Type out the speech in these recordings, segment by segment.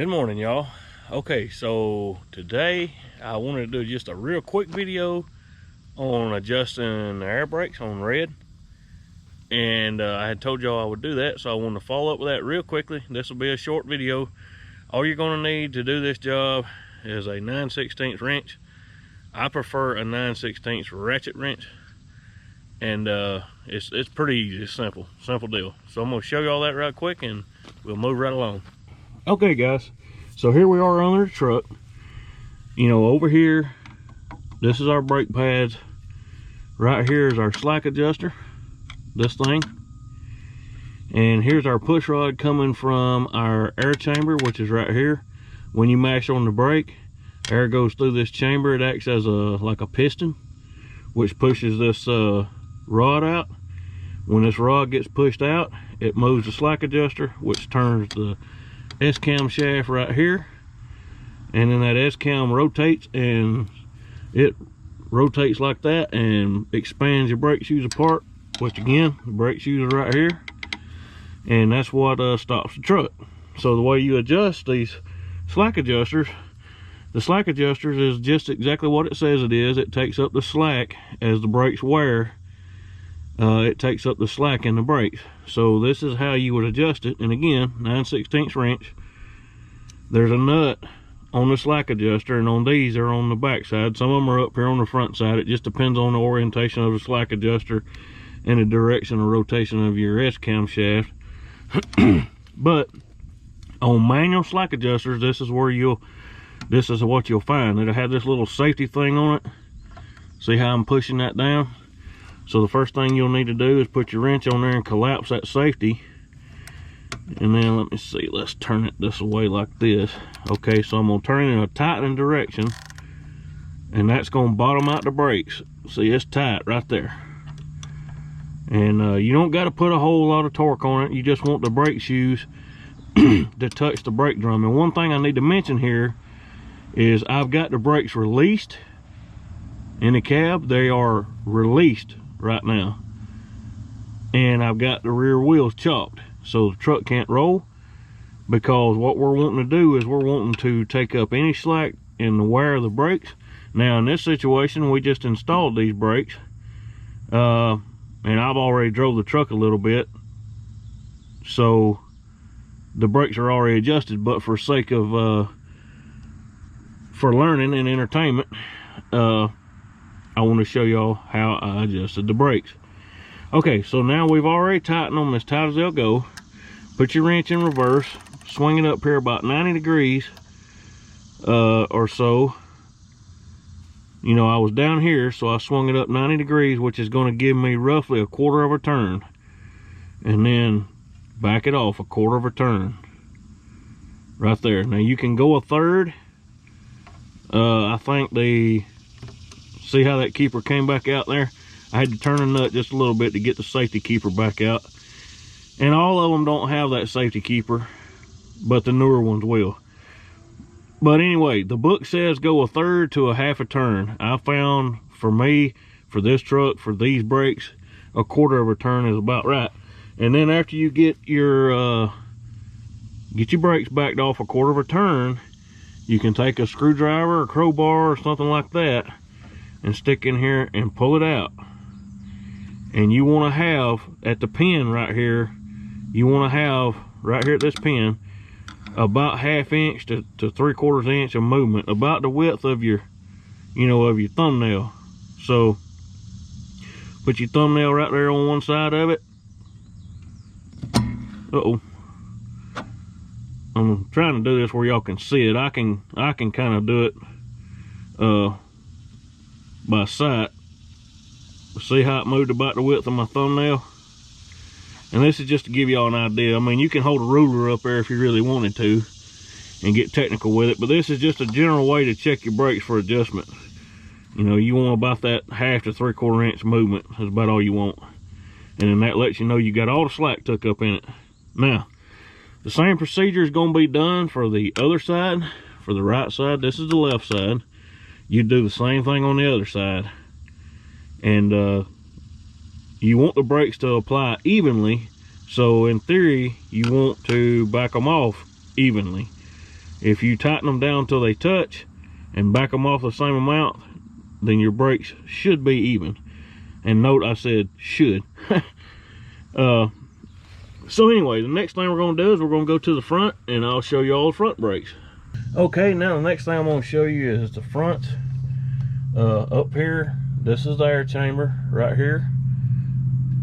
Good morning, y'all. Okay, so today I wanted to do just a real quick video on adjusting the air brakes on red, and I had told y'all I would do that, so I wanted to follow up with that real quickly. This will be a short video. All you're going to need to do this job is a 9/16 wrench. I prefer a 9/16 ratchet wrench, and it's pretty easy. It's simple deal. So I'm going to show y'all that right quick and we'll move right along. Okay guys, so here we are under the truck. You know, over here, this is our brake pads. Right here is our slack adjuster, this thing. And here's our push rod coming from our air chamber, which is right here. When you mash on the brake, air goes through this chamber. It acts as like a piston, which pushes this rod out. When this rod gets pushed out, it moves the slack adjuster, which turns the S-cam shaft right here, and then that S-cam rotates, and it rotates like that and expands your brake shoes apart, which again, the brake shoes are right here, and that's what stops the truck. So the way you adjust these slack adjusters, the slack adjusters is just exactly what it says it is. It takes up the slack as the brakes wear. It takes up the slack in the brakes. So this is how you would adjust it. And again, 9/16 wrench. There's a nut on the slack adjuster, and on these they're on the back side. Some of them are up here on the front side. It just depends on the orientation of the slack adjuster and the direction of rotation of your S-cam shaft. But on manual slack adjusters, this is what you'll find. It'll have this little safety thing on it. See how I'm pushing that down? So the first thing you'll need to do is put your wrench on there and collapse that safety. And then let me see, let's turn it this way like this. Okay, so I'm gonna turn it in a tightening direction, and that's gonna bottom out the brakes. See, it's tight right there. And you don't got to put a whole lot of torque on it. You just want the brake shoes to touch the brake drum. And one thing I need to mention here is I've got the brakes released in the cab. They are released right now, and I've got the rear wheels chopped, so the truck can't roll, because what we're wanting to do is we're wanting to take up any slack in the wear of the brakes. Now in this situation, we just installed these brakes, and I've already drove the truck a little bit, so the brakes are already adjusted. But for sake of for learning and entertainment, I want to show y'all how I adjusted the brakes. Okay, so now we've already tightened them as tight as they'll go. Put your wrench in reverse, swing it up here about 90 degrees or so. You know, I was down here, so I swung it up 90 degrees, which is going to give me roughly a quarter of a turn. And then back it off a quarter of a turn. Right there. Now you can go a third. I think see how that keeper came back out there? I had to turn the nut just a little bit to get the safety keeper back out. And all of them don't have that safety keeper, but the newer ones will. But anyway, the book says go a third to a half a turn. I found, for me, for this truck, for these brakes, a quarter of a turn is about right. And then after you get your brakes backed off a quarter of a turn, you can take a screwdriver or crowbar or something like that and stick in here and pull it out. And you want to have at the pin right here, you want to have right here at this pin about 1/2 inch to 3/4 inch of movement, about the width of your, of your thumbnail. So put your thumbnail right there on one side of it. I'm trying to do this where y'all can see it. I can kind of do it by sight. See how it moved about the width of my thumbnail? And this is just to give y'all an idea. I mean, you can hold a ruler up there if you really wanted to and get technical with it, but this is just a general way to check your brakes for adjustment. You want about that 1/2 to 3/4 inch movement. That's about all you want. And then that lets you know you got all the slack tucked up in it. Now, the same procedure is going to be done for the other side. For the right side, this is the left side. You do the same thing on the other side. And you want the brakes to apply evenly, so in theory you want to back them off evenly. If you tighten them down till they touch and back them off the same amount, then your brakes should be even. And note I said should. So anyway, the next thing we're going to do is we're going to go to the front and I'll show you all the front brakes. Okay, now the next thing I'm going to show you is the front. Up here, this is the air chamber right here.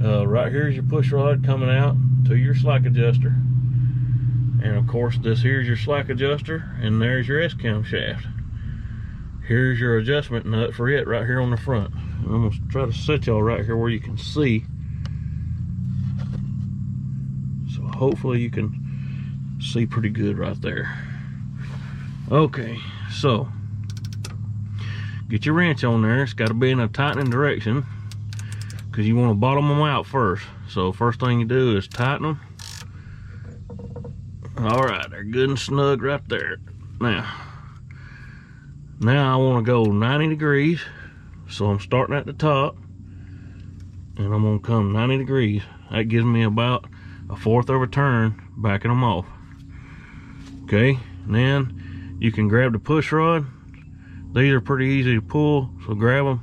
Right here is your push rod coming out to your slack adjuster. And of course this here's your slack adjuster, and there's your S-cam shaft. Here's your adjustment nut for it right here on the front. And I'm going to try to set y'all right here where you can see. So hopefully you can see pretty good right there. Okay, so get your wrench on there. It's got to be in a tightening direction because you want to bottom them out first. So first thing you do is tighten them. All right, they're good and snug right there. Now I want to go 90 degrees. So I'm starting at the top and I'm going to come 90 degrees. That gives me about a fourth of a turn backing them off. Okay, and then you can grab the push rod. These are pretty easy to pull, so grab them.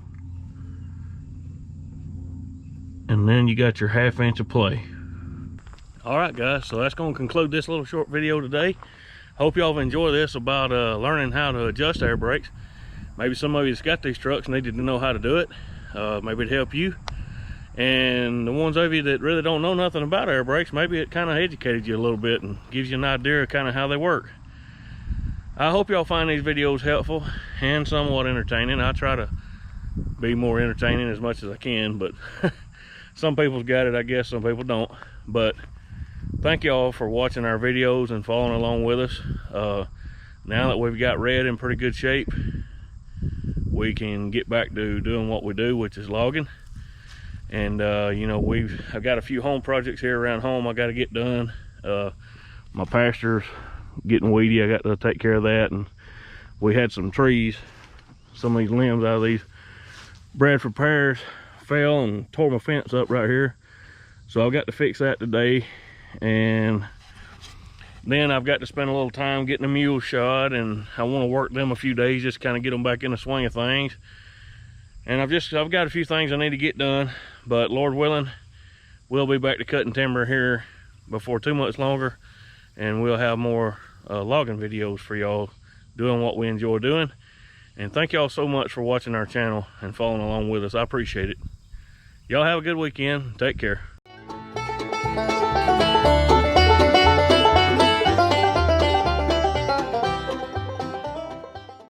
And then you got your 1/2 inch of play. All right guys, so that's going to conclude this little short video today. Hope y'all have enjoyed this about learning how to adjust air brakes. Maybe some of you that's got these trucks needed to know how to do it. Maybe it'd help you. And the ones of you that really don't know nothing about air brakes, maybe it kind of educated you a little bit and gives you an idea of kind of how they work. I hope y'all find these videos helpful and somewhat entertaining. I try to be more entertaining as much as I can, but some people's got it, I guess some people don't. But thank y'all for watching our videos and following along with us. Now that we've got Red in pretty good shape, we can get back to doing what we do, which is logging. And you know, I've got a few home projects here around home I got to get done. My pasture's getting weedy, I got to take care of that. And we had some trees, some of these limbs out of these Bradford pears fell and tore my fence up right here. So I've got to fix that today. And then I've got to spend a little time getting the mules shod, and I want to work them a few days just kind of get them back in the swing of things. And I've got a few things I need to get done, but Lord willing, we'll be back to cutting timber here before too much longer, and we'll have more logging videos for y'all doing what we enjoy doing. And thank y'all so much for watching our channel and following along with us. I appreciate it. Y'all have a good weekend. Take care.